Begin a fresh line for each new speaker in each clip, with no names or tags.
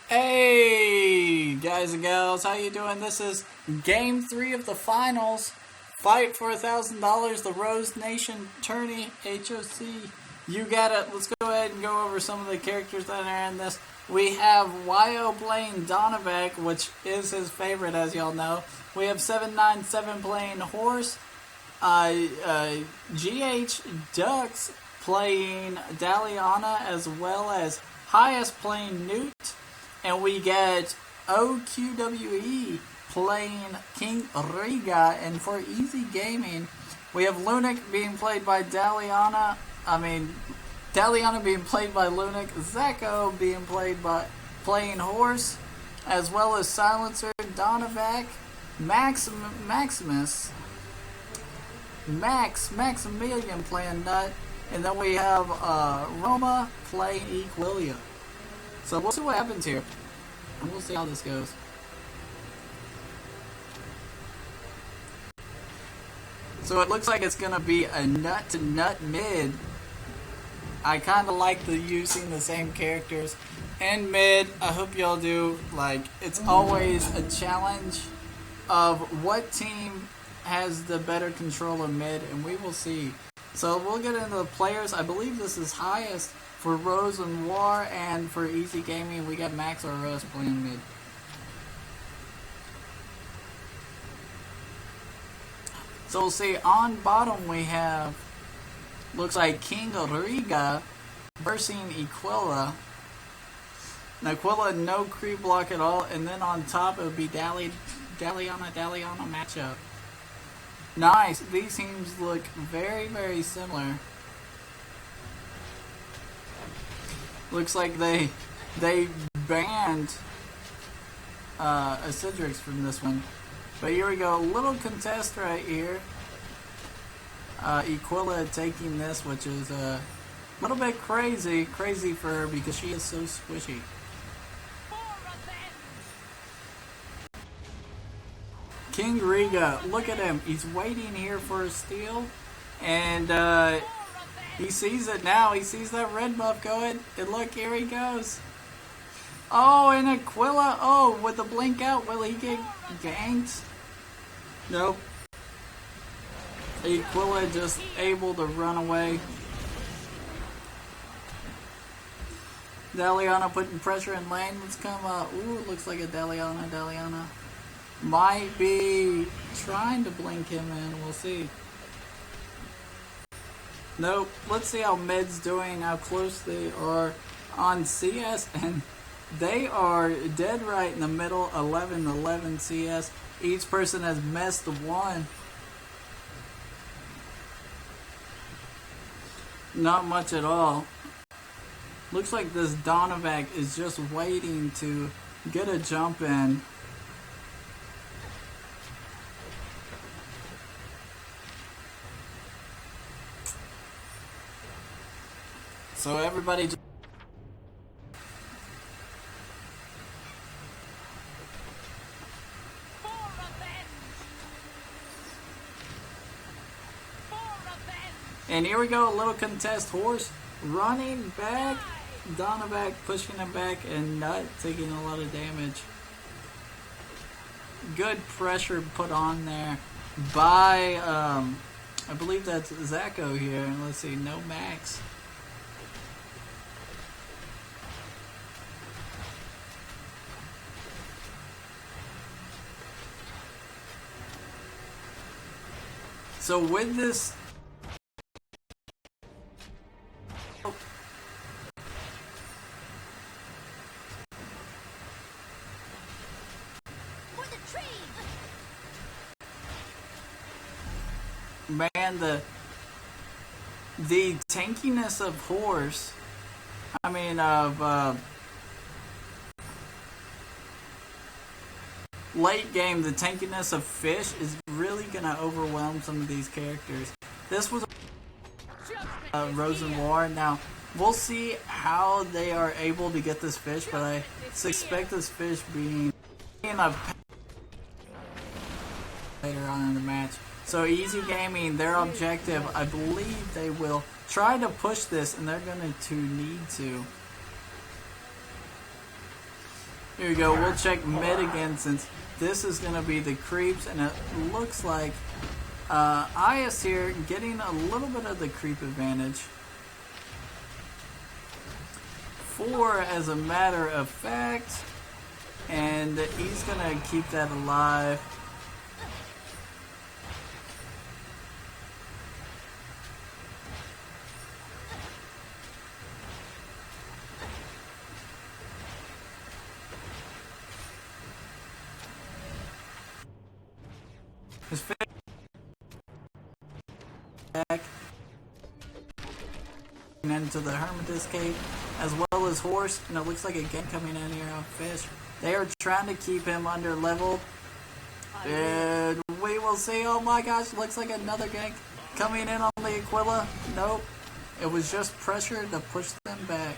Hey, guys and gals, how you doing? This is Game 3 of the finals. Fight for $1,000, the Rose Nation Tourney, HOC. You got it. Let's go ahead and go over some of the characters that are in this. We have YO playing Donovac, which is his favorite, as y'all know. We have 797 playing Horse. GH Ducks playing Daliana, as well as Highest playing Newt. And we get OQWE playing King Riga. And for easy gaming, we have Lunac being played by Daliana being played by Lunac, Zako being played by playing Horse, as well as Silencer, Donovac, Maximilian playing Nut, and then we have Roma playing Equilia. So we'll see what happens here, and we'll see how this goes. So it looks like it's gonna be a nut to nut mid. I kind of like using the same characters in mid. I hope y'all do. It's always a challenge of what team has the better control of mid, and we will see. So we'll get into the players. I believe this is Highest for Rose and War, and for easy gaming we got Max or Rose playing mid. So we'll see. On bottom we have, looks like King Riga versus Equilla. Now Equilla, no creep block at all, and then on top it would be Daliana matchup. Nice. These teams look very, very similar. Looks like they banned Acidrix from this one. But here we go. A little contest right here. Equilla taking this, which is a little bit crazy for her because she is so squishy. King Riga, look at him. He's waiting here for a steal, and he sees it now. He sees that red buff going, and look, here he goes. Oh, and Aquila, with the blink out, will he get ganked? Nope. Aquila just able to run away. Daliana putting pressure in lane. Let's come up. Ooh, it looks like a Daliana. Might be trying to blink him in. We'll see. Nope. Let's see how mid's doing, how close they are on CS, and they are dead right in the middle, 11-11 CS. Each person has missed one. Not much at all. Looks like this Donovac is just waiting to get a jump in. So everybody just and here we go, a little contest. Horse running back, Donovac pushing him back, and Nut taking a lot of damage. Good pressure put on there by, I believe that's Zako here. And let's see, no Max. So with this, man, the tankiness of Horse, late game, the tankiness of Fish is really gonna overwhelm some of these characters. This was Rose and War. Now we'll see how they are able to get this Fish, but I suspect this Fish being a later on in the match. So easy gaming, their objective, I believe they will try to push this, and they're going to need to. Here we go. We'll check mid again since this is going to be the creeps, and it looks like Ias here getting a little bit of the creep advantage. 4 as a matter of fact, and he's going to keep that alive. His back into the Hermitage Cave, as well as Horse, and it looks like a gank coming in here on Fish. They are trying to keep him under level, and we will see. Oh my gosh, looks like another gank coming in on the Aquila. Nope, it was just pressure to push them back.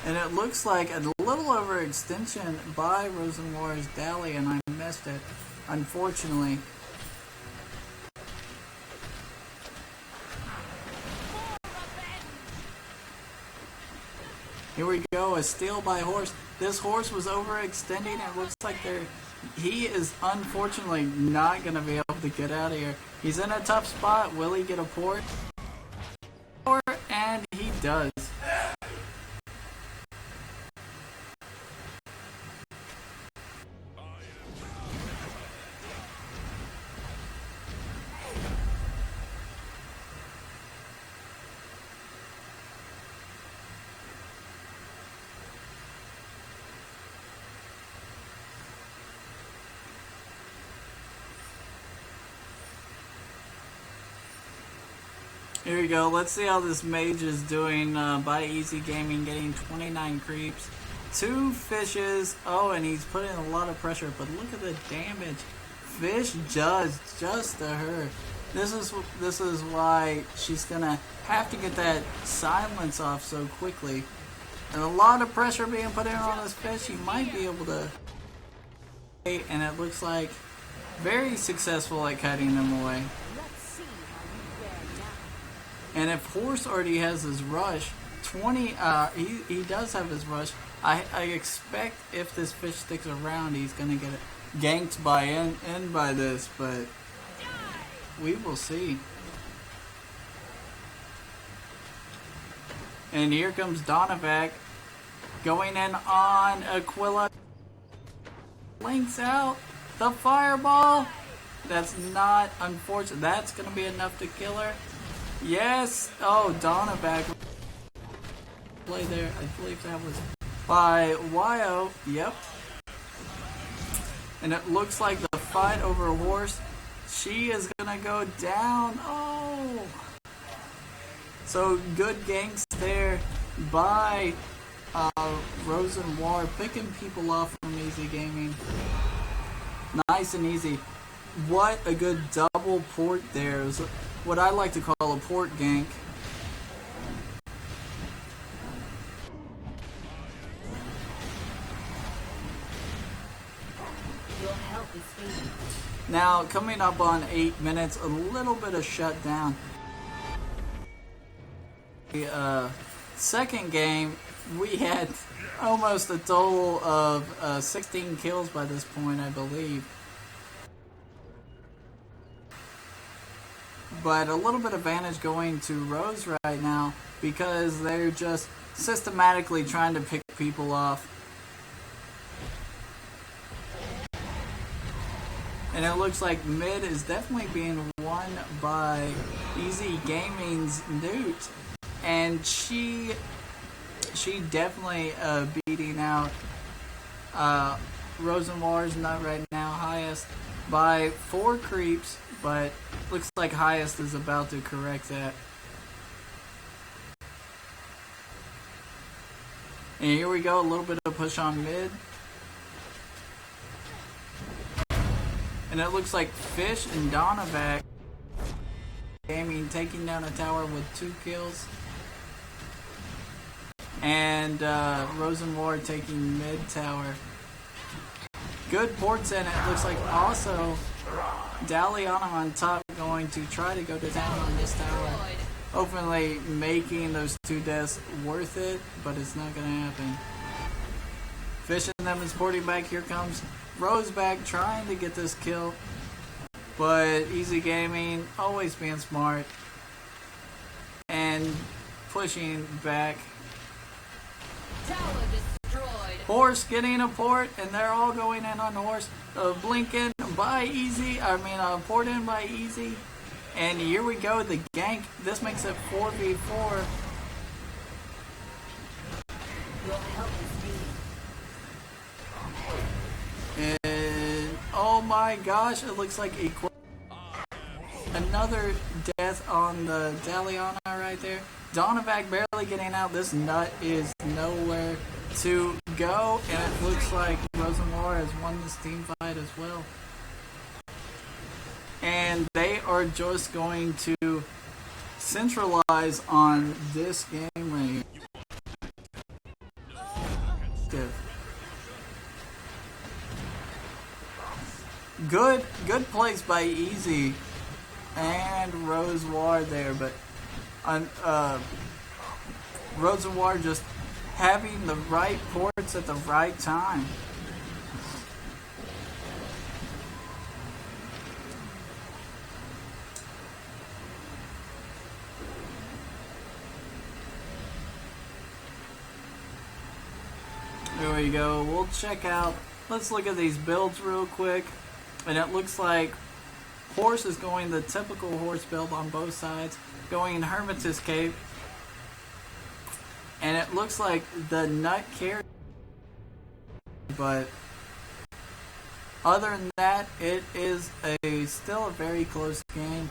And it looks like a little overextension by Rosenwar's Dally, and I missed it, unfortunately. Here we go, a steal by Horse. This Horse was overextending. It looks like he is unfortunately not going to be able to get out of here. He's in a tough spot. Will he get a port? And he does. Here we go. Let's see how this mage is doing by Easy Gaming, getting 29 creeps, 2 fishes. Oh, and he's putting a lot of pressure, but look at the damage. Fish just to her. This is why she's gonna have to get that silence off so quickly. And a lot of pressure being put in on this fish. He might be able to, and it looks like very successful at kiting them away. And if Horse already has his rush, 20, he does have his rush. I expect if this fish sticks around, he's going to get ganked by in by this, but we will see. And here comes Donovac going in on Aquila. Links out the fireball. That's not unfortunate. That's going to be enough to kill her. Yes! Oh, Donovac play there. I believe that was by Wyo. Yep. And it looks like the fight over Horse, she is gonna go down. Oh! So good ganks there by Rosenwar, picking people off from Easy Gaming. Nice and easy. What a good double port there. It was what I like to call a port gank. Now, coming up on 8 minutes, a little bit of shutdown. The second game, we had almost a total of 16 kills by this point, I believe. But a little bit of advantage going to Rose right now because they're just systematically trying to pick people off. And it looks like mid is definitely being won by Easy Gaming's Newt. And she definitely beating out Rosenwar's Nut right now, highest by 4 creeps. But looks like highest is about to correct that. And here we go, a little bit of push on mid. And it looks like Fish and Donovac Gaming taking down a tower with 2 kills. And Rosenwar taking mid tower. Good ports in it. Looks like also Daliana on top going to try to go to town on this tower. hopefully making those 2 deaths worth it, but it's not going to happen. Fishing them and sporting back. Here comes Rose back trying to get this kill. But Easy Gaming always being smart and pushing back.
Tower destroyed.
Horse getting a port, and they're all going in on the horse. Blinking by Easy. Port in by Easy. And here we go, the gank. This makes it 4v4. And oh my gosh, it looks like another death on the Daliana right there. Donovac barely getting out. This nut is nowhere to go, and it looks like Rosenwar has won this team fight as well. And they are just going to centralize on this game right here. Good plays by Easy and Rosewar there, but Rosewar just having the right ports at the right time. There we go. We'll check out. Let's look at these builds real quick. And it looks like Horse is going the typical horse build on both sides, going Hermitage Cape. And it looks like the nut carry. But other than that, it is still a very close game.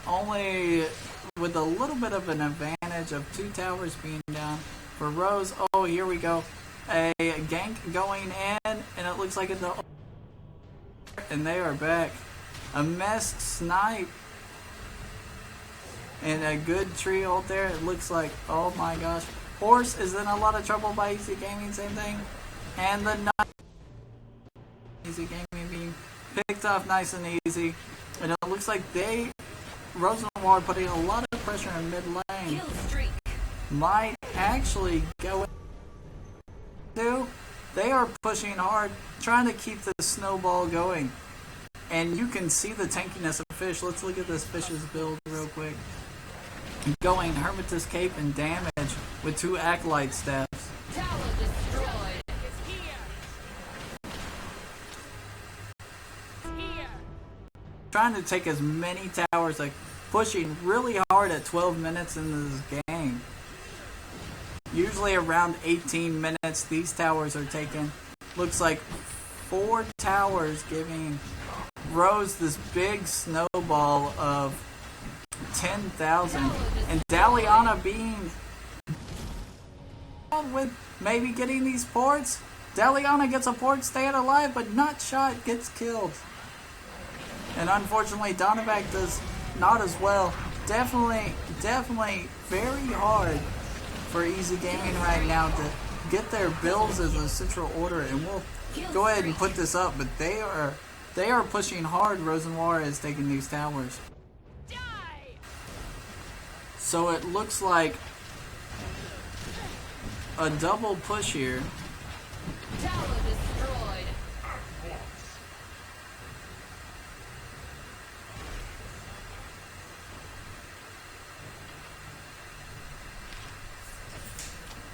Only with a little bit of an advantage of 2 towers being down for Rose. Oh, here we go. A gank going in, and it looks like it's and they are back. A mess snipe and a good tree ult there. It looks like, oh my gosh, Horse is in a lot of trouble by Easy Gaming. Same thing, and the Easy Gaming being picked off nice and easy. And it looks like Rosenwald putting a lot of pressure in mid lane. Might actually go in. They are pushing hard, trying to keep the snowball going. And you can see the tankiness of Fish. Let's look at this Fish's build real quick. Going Hermitage Cape and damage with 2 Acolyte staffs.
Tower destroyed. Here.
Trying to take as many towers, like pushing really hard at 12 minutes into this game. Usually around 18 minutes, these towers are taken. Looks like 4 towers giving Rose this big snowball of 10,000. And Daliana being with maybe getting these ports. Daliana gets a port, staying alive, but Nutshot gets killed. And unfortunately, Donovac does not as well. Definitely very hard for Easy Gaming right now to get their builds as a central order, and we'll go ahead and put this up, but they are pushing hard. Rosenwar is taking these towers. So it looks like a double push here.
Tower destroyed.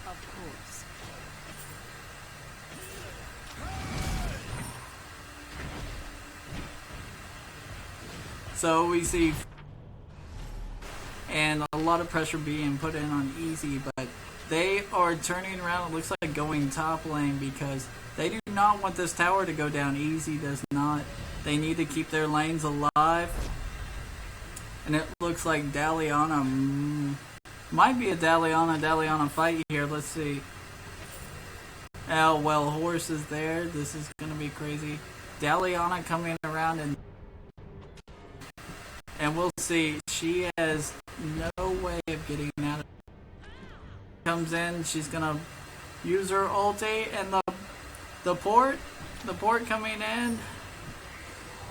Of course.
So we see and a lot of pressure being put in on Easy, but they are turning around. It looks like going top lane because they do not want this tower to go down. Easy does not. They need to keep their lanes alive. And it looks like Daliana might be a Daliana fight here. Let's see. Oh, well, Horse is there. This is going to be crazy. Daliana coming around and we'll see. She has no way of getting out of it. Comes in, she's gonna use her ulti, and the port coming in.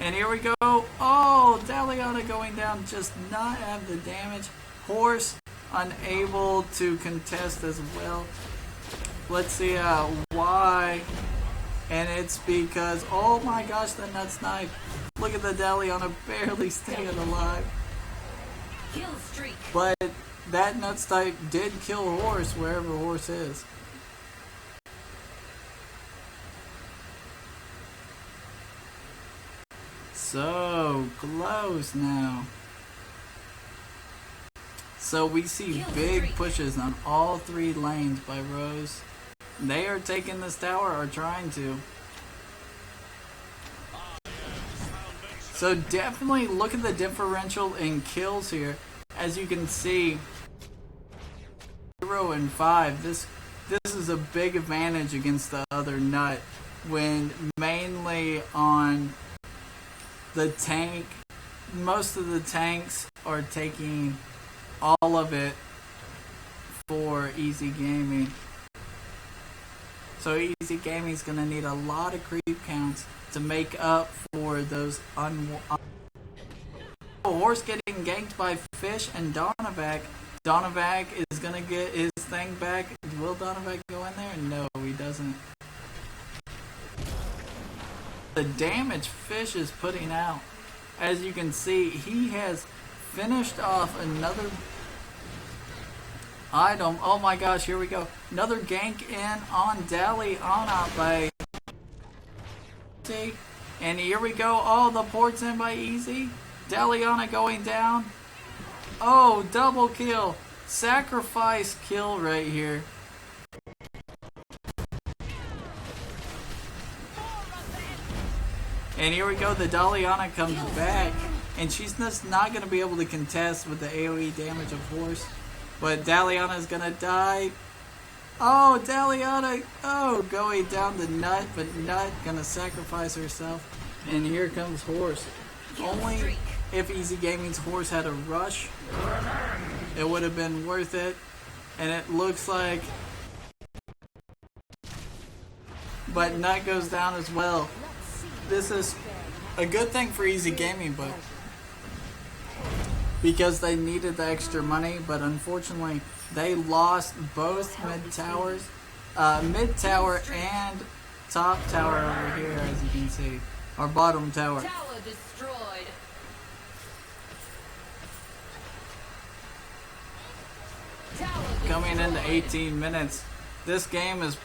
And here we go. Oh, Daliana going down, just not have the damage. Horse unable to contest as well. Let's see why. And it's because, oh my gosh, the nut snipe. Look at the Daliana barely staying alive.
Kill streak.
But that nut snipe did kill Horse wherever Horse is. So close now. So we see big pushes on all three lanes by Rose. They are taking this tower, or trying to. So definitely look at the differential in kills here. As you can see, 0 and 5. This is a big advantage against the other nut, when mainly on the tank. Most of the tanks are taking all of it for Easy Gaming. So Easy Gaming is going to need a lot of creep counts to make up for those Horse getting ganked by Fish and Donovac. Donovac is going to get his thing back. Will Donovac go in there? No, he doesn't. The damage Fish is putting out. As you can see, he has finished off another item. Oh my gosh, here we go. Another gank in on Daliana by Easy. And here we go. Oh, the port's in by Easy. Daliana going down. Oh, double kill. Sacrifice kill right here. And here we go. The Daliana comes back. And she's just not going to be able to contest with the AoE damage of Horse. But Daliana is going to die. Oh, Daliana. Oh, going down the Nut. But Nut going to sacrifice herself. And here comes Horse. Only if Easy Gaming's Horse had a rush, it would have been worth it. And it looks like... But Nut goes down as well. This is a good thing for Easy Gaming, but... because they needed the extra money, but unfortunately they lost both mid towers, mid tower and top tower over here, as you can see, or bottom tower.
Tower destroyed.
Coming into 18 minutes, this game is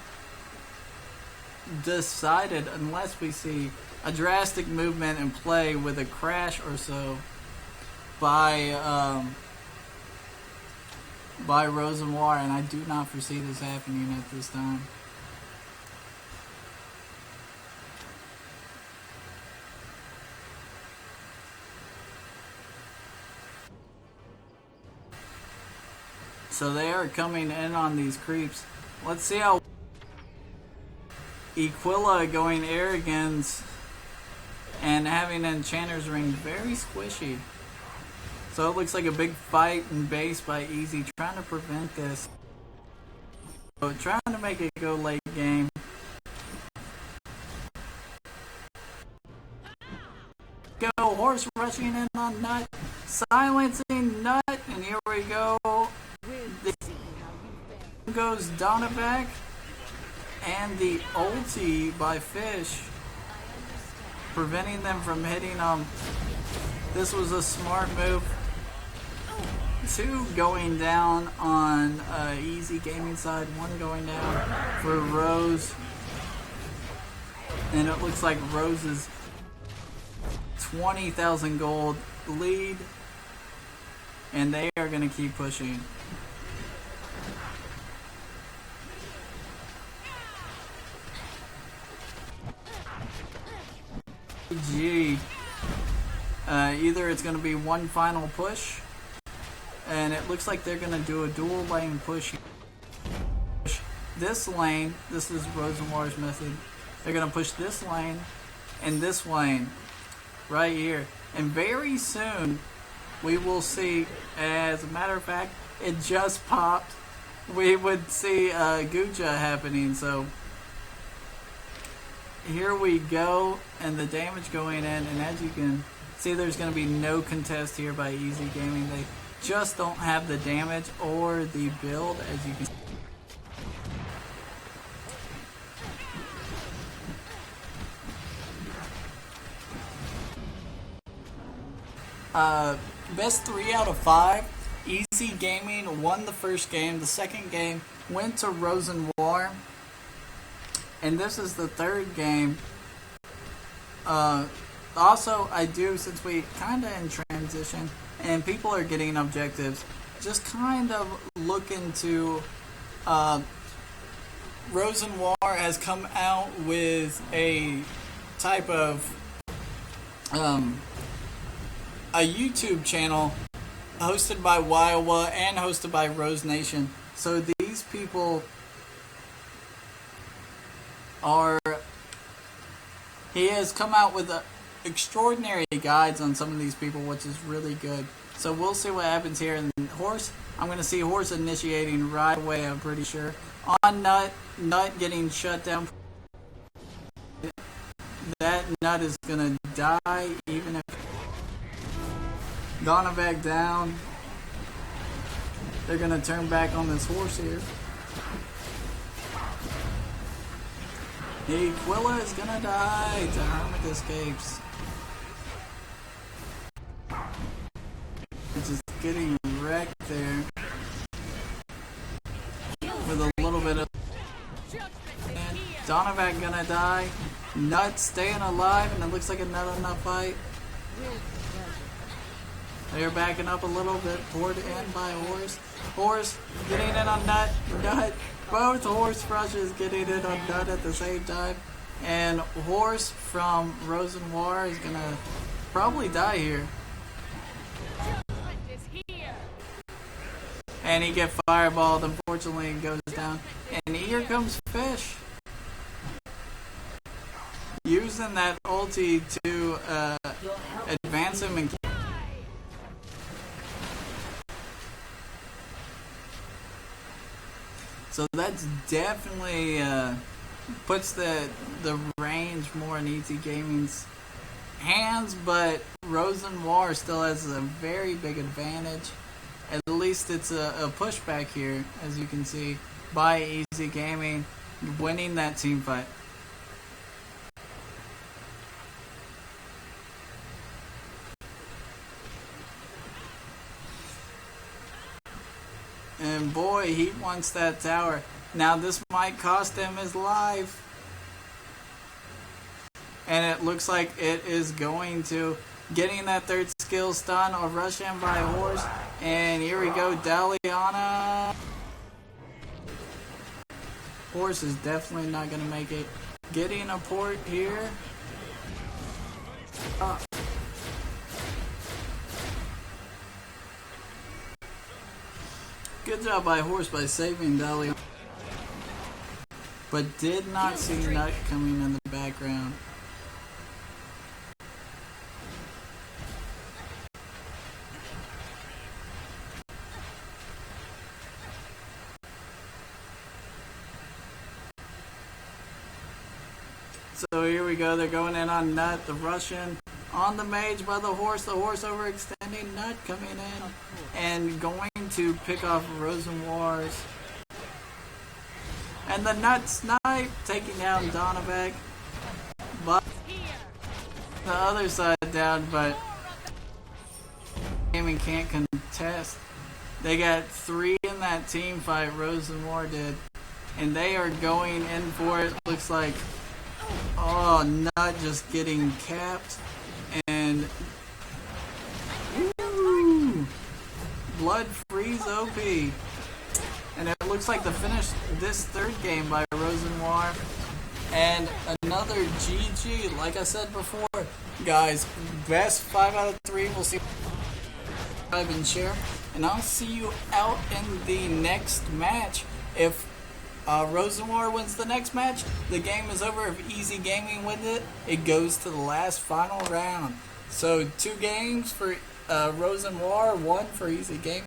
decided unless we see a drastic movement in play with a crash or so by Rosenwar, and I do not foresee this happening at this time. So they are coming in on these creeps. Let's see how Equilla going Arrogance and having Enchanter's Ring very squishy. So it looks like a big fight in base by Easy, trying to prevent this. So trying to make it go late game. Go, Horse rushing in on Nut, silencing Nut, and here we go. There goes Donovac, and the ulti by Fish, preventing them from hitting them. This was a smart move. 2 going down on Easy Gaming side, 1 going down for Rose. And it looks like Rose's 20,000 gold lead. And they are going to keep pushing. Gee. Either it's going to be one final push, and it looks like they're going to do a dual lane push. This lane, this is Rosenwar's method, they're going to push this lane and this lane right here. And very soon we will see, as a matter of fact, it just popped, we would see Guja happening. So here we go, and the damage going in, and as you can see, there's going to be no contest here by Easy Gaming. They just don't have the damage or the build, as you can see. Best 3 out of 5. Easy Gaming won the first game. The second game went to Rosen War. And this is the third game. Also, I do, since we kind of in transition and people are getting objectives, just kind of look into Rosen War has come out with a type of a YouTube channel hosted by Waiwa and hosted by Rose Nation. So these people are... He has come out with extraordinary guides on some of these people, which is really good. So we'll see what happens here. And Horse, I'm going to see Horse initiating right away, I'm pretty sure. On Nut getting shut down. That Nut is going to die even if... Gonna back down. They're going to turn back on this Horse here. Aquila is gonna die. The Hermit escapes. It's just getting wrecked there. With a little bit of... Donovac gonna die. Nut staying alive, and it looks like another Nut fight. They're backing up a little bit, poured in by Horse. Horse getting in on Nut. Nut. Both Horse rushes getting in on Nut at the same time. And Horse from Rosen War is gonna probably die here. And he get fireballed, unfortunately, and goes down. And here comes Fish. Using that ulti to advance him and... So that's definitely puts the range more in Easy Gaming's hands, but Rosen War still has a very big advantage. At least it's a pushback here, as you can see, by Easy Gaming winning that team fight. And boy, he wants that tower. Now this might cost him his life. And it looks like it is going to. Getting that third skill stun or rush in by Horse. And here we go, Daliana. Horse is definitely not going to make it. Getting a port here. Good job by Horse by saving Daliana. But did not see Nut coming in the background. So here we go, they're going in on Nut, the Russian on the mage by the Horse overextending, Nut coming in and going to pick off Rosen Wars. And the Nut snipe taking down Donovac. But the other side down, but Gaming can't contest. They got 3 in that team fight, Rosen War did. And they are going in for it, looks like. Oh, Nut just getting capped. And woo, Blood Freeze OP. And it looks like the finish this third game by Rosen War. And another GG, like I said before, guys, best 5 out of 3. We'll see. Subscribe and share. And I'll see you out in the next match. If Rosen War wins the next match, the game is over. If Easy Gaming wins it, it goes to the last final round. So 2 games for Rosen War, 1 for Easy Gaming.